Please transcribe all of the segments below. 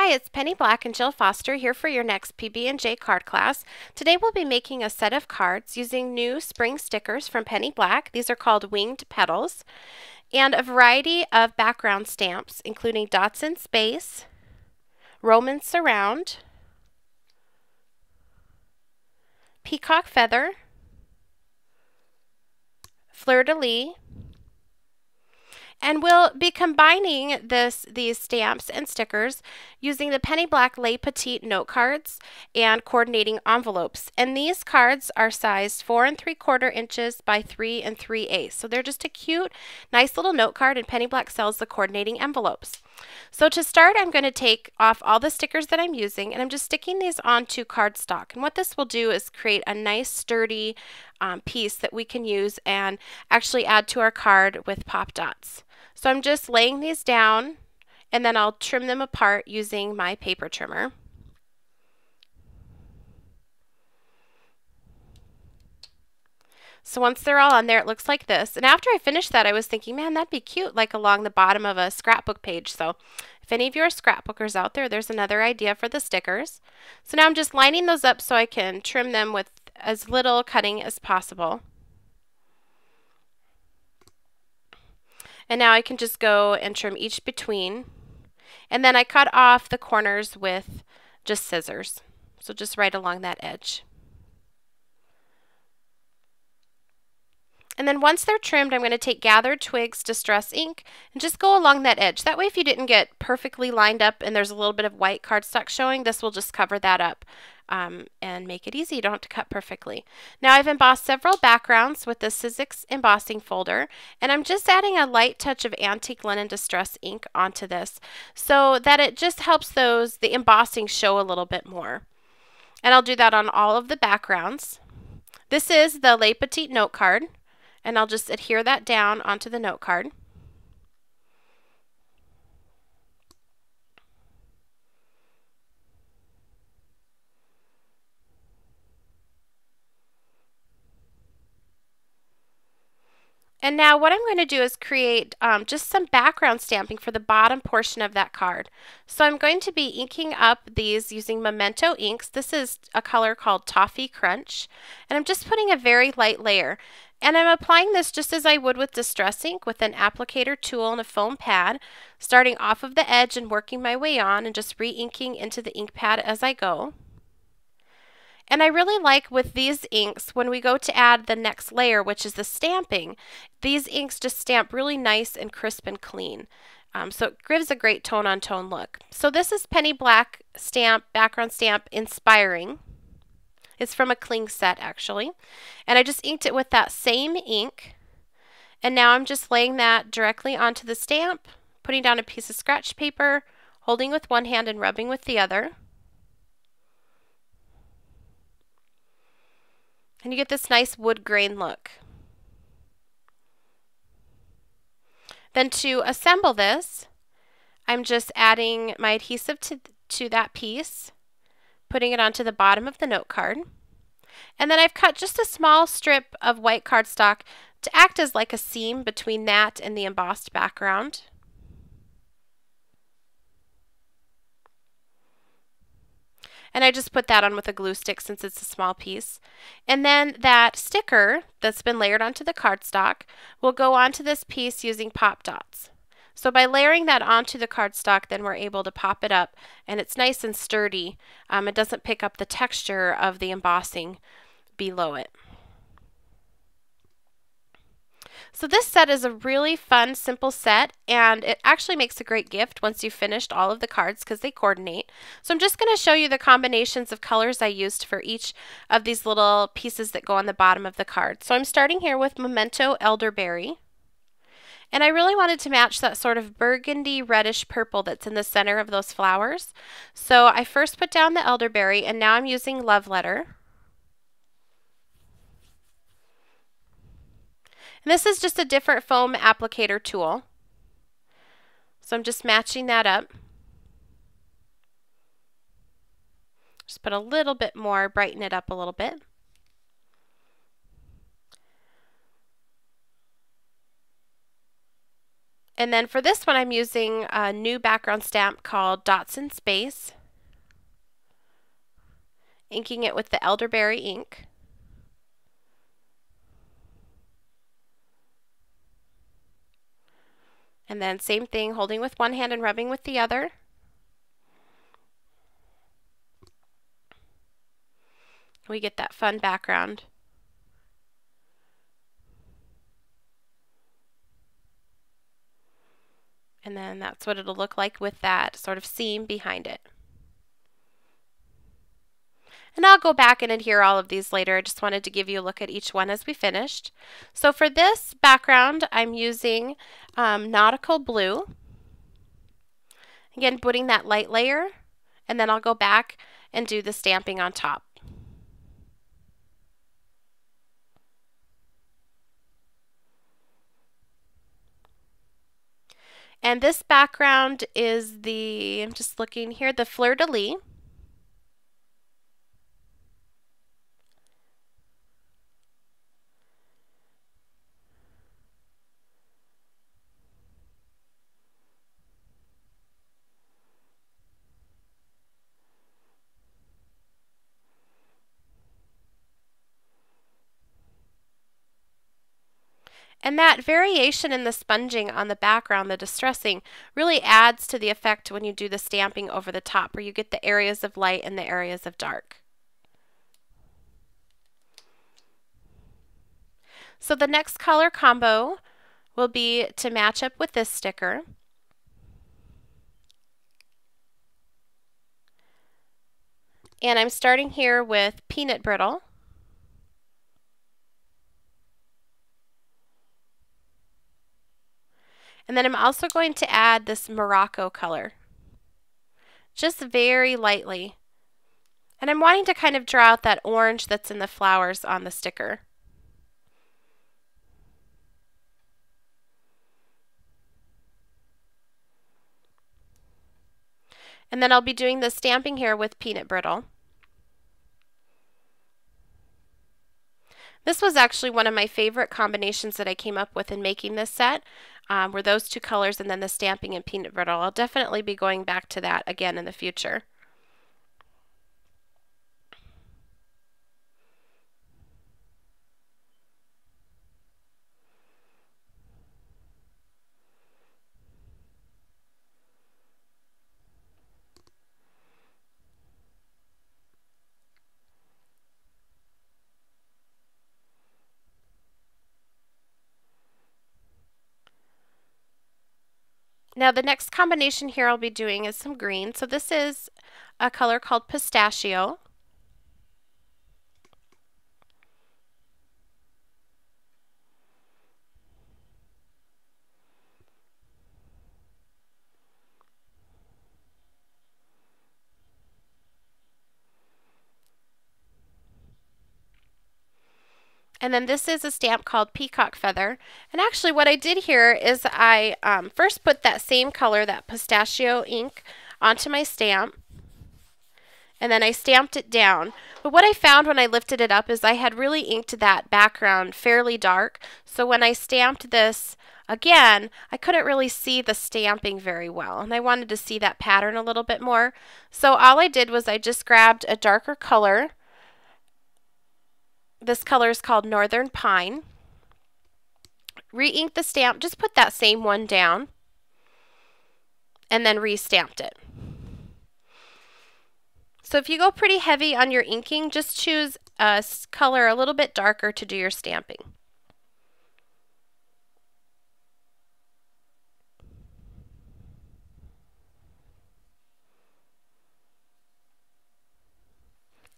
Hi, it's Penny Black and Jill Foster here for your next PB&J card class. Today we'll be making a set of cards using new spring stickers from Penny Black. These are called Winged Petals, and a variety of background stamps, including dots in space, Roman surround, peacock feather, fleur-de-lis, and we'll be combining these stamps and stickers using the Penny Black Les Petites note cards and coordinating envelopes. And these cards are sized 4 3/4 inches by 3 3/8. So they're just a cute, nice little note card, and Penny Black sells the coordinating envelopes. So to start, I'm going to take off all the stickers that I'm using, and I'm just sticking these onto cardstock. And what this will do is create a nice, sturdy piece that we can use and actually add to our card with pop dots. So I'm just laying these down, and then I'll trim them apart using my paper trimmer. So once they're all on there, it looks like this. And after I finished that, I was thinking, man, that'd be cute, like along the bottom of a scrapbook page. So if any of you are scrapbookers out there, there's another idea for the stickers. So now I'm just lining those up so I can trim them with as little cutting as possible. And now I can just go and trim each between. And then I cut off the corners with just scissors. So just right along that edge. And then once they're trimmed, I'm going to take gathered twigs Distress ink and just go along that edge. That way, if you didn't get perfectly lined up and there's a little bit of white cardstock showing, this will just cover that up and make it easy. You don't have to cut perfectly. Now I've embossed several backgrounds with the Sizzix embossing folder, and I'm just adding a light touch of antique linen Distress ink onto this so that it just helps the embossing show a little bit more. And I'll do that on all of the backgrounds. This is the Les Petites note card, and I'll just adhere that down onto the note card. And now what I'm going to do is create just some background stamping for the bottom portion of that card. So I'm going to be inking up these using Memento inks. This is a color called Toffee Crunch. And I'm just putting a very light layer. And I'm applying this just as I would with Distress ink with an applicator tool and a foam pad, starting off of the edge and working my way on and just re-inking into the ink pad as I go. And I really like with these inks, when we go to add the next layer, which is the stamping, these inks just stamp really nice and crisp and clean. So it gives a great tone-on-tone look. So this is Penny Black stamp, background stamp, Inspiring. It's from a Kling set, actually. And I just inked it with that same ink. And now I'm just laying that directly onto the stamp, putting down a piece of scratch paper, holding with one hand and rubbing with the other. And you get this nice wood grain look. Then to assemble this, I'm just adding my adhesive to that piece, putting it onto the bottom of the note card. And then I've cut just a small strip of white cardstock to act as like a seam between that and the embossed background. And I just put that on with a glue stick since it's a small piece. And then that sticker that's been layered onto the cardstock will go onto this piece using pop dots. So by layering that onto the cardstock, then we're able to pop it up, and it's nice and sturdy. It doesn't pick up the texture of the embossing below it. So this set is a really fun, simple set, and it actually makes a great gift once you've finished all of the cards because they coordinate. So I'm just going to show you the combinations of colors I used for each of these little pieces that go on the bottom of the card. So I'm starting here with Memento Elderberry. And I really wanted to match that sort of burgundy reddish purple that's in the center of those flowers. So I first put down the elderberry, and now I'm using Love Letter. And this is just a different foam applicator tool. So I'm just matching that up. Just put a little bit more, brighten it up a little bit. And then for this one, I'm using a new background stamp called Dots in Space, inking it with the elderberry ink. And then same thing, holding with one hand and rubbing with the other. We get that fun background. And then that's what it'll look like with that sort of seam behind it. And I'll go back and adhere all of these later. I just wanted to give you a look at each one as we finished. So for this background, I'm using nautical blue. Again, putting that light layer, and then I'll go back and do the stamping on top. And this background is I'm just looking here, the fleur-de-lis. And that variation in the sponging on the background, the distressing, really adds to the effect when you do the stamping over the top, where you get the areas of light and the areas of dark. So the next color combo will be to match up with this sticker. And I'm starting here with peanut brittle. And then I'm also going to add this Morocco color, just very lightly. And I'm wanting to kind of draw out that orange that's in the flowers on the sticker. And then I'll be doing the stamping here with peanut brittle. This was actually one of my favorite combinations that I came up with in making this set, were those two colors and then the stamping and peanut brittle. I'll definitely be going back to that again in the future. Now the next combination here I'll be doing is some green. So this is a color called pistachio. And then this is a stamp called Peacock Feather. And actually what I did here is I first put that same color, that pistachio ink, onto my stamp. And then I stamped it down. But what I found when I lifted it up is I had really inked that background fairly dark. So when I stamped this again, I couldn't really see the stamping very well. And I wanted to see that pattern a little bit more. So all I did was I just grabbed a darker color. This color is called Northern Pine. Re-inked the stamp, just put that same one down, and then re-stamped it. So if you go pretty heavy on your inking, just choose a color a little bit darker to do your stamping.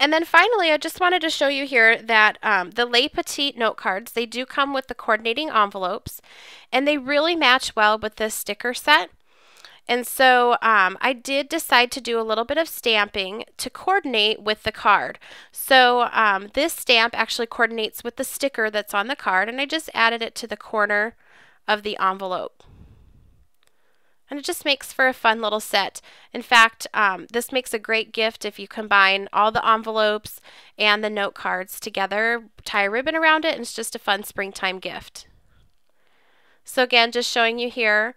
And then finally, I just wanted to show you here that the Les Petites note cards, they do come with the coordinating envelopes, and they really match well with this sticker set. And so I did decide to do a little bit of stamping to coordinate with the card. So this stamp actually coordinates with the sticker that's on the card, and I just added it to the corner of the envelope. And it just makes for a fun little set. In fact, this makes a great gift if you combine all the envelopes and the note cards together, tie a ribbon around it, and it's just a fun springtime gift. So again, just showing you here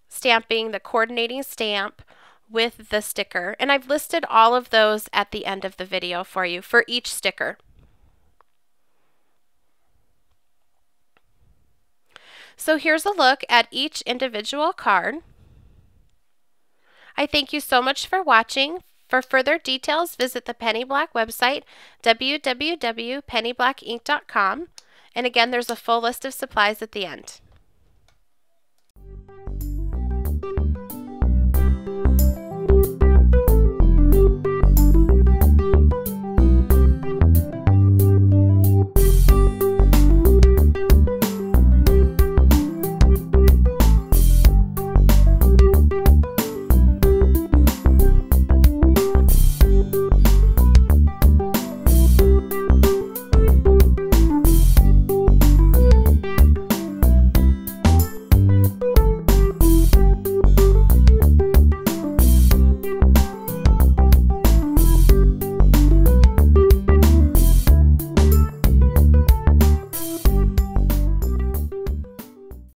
stamping, the coordinating stamp with the sticker. And I've listed all of those at the end of the video for you for each sticker. So here's a look at each individual card. I thank you so much for watching. For further details, visit the Penny Black website, www.pennyblackink.com. And again, there's a full list of supplies at the end.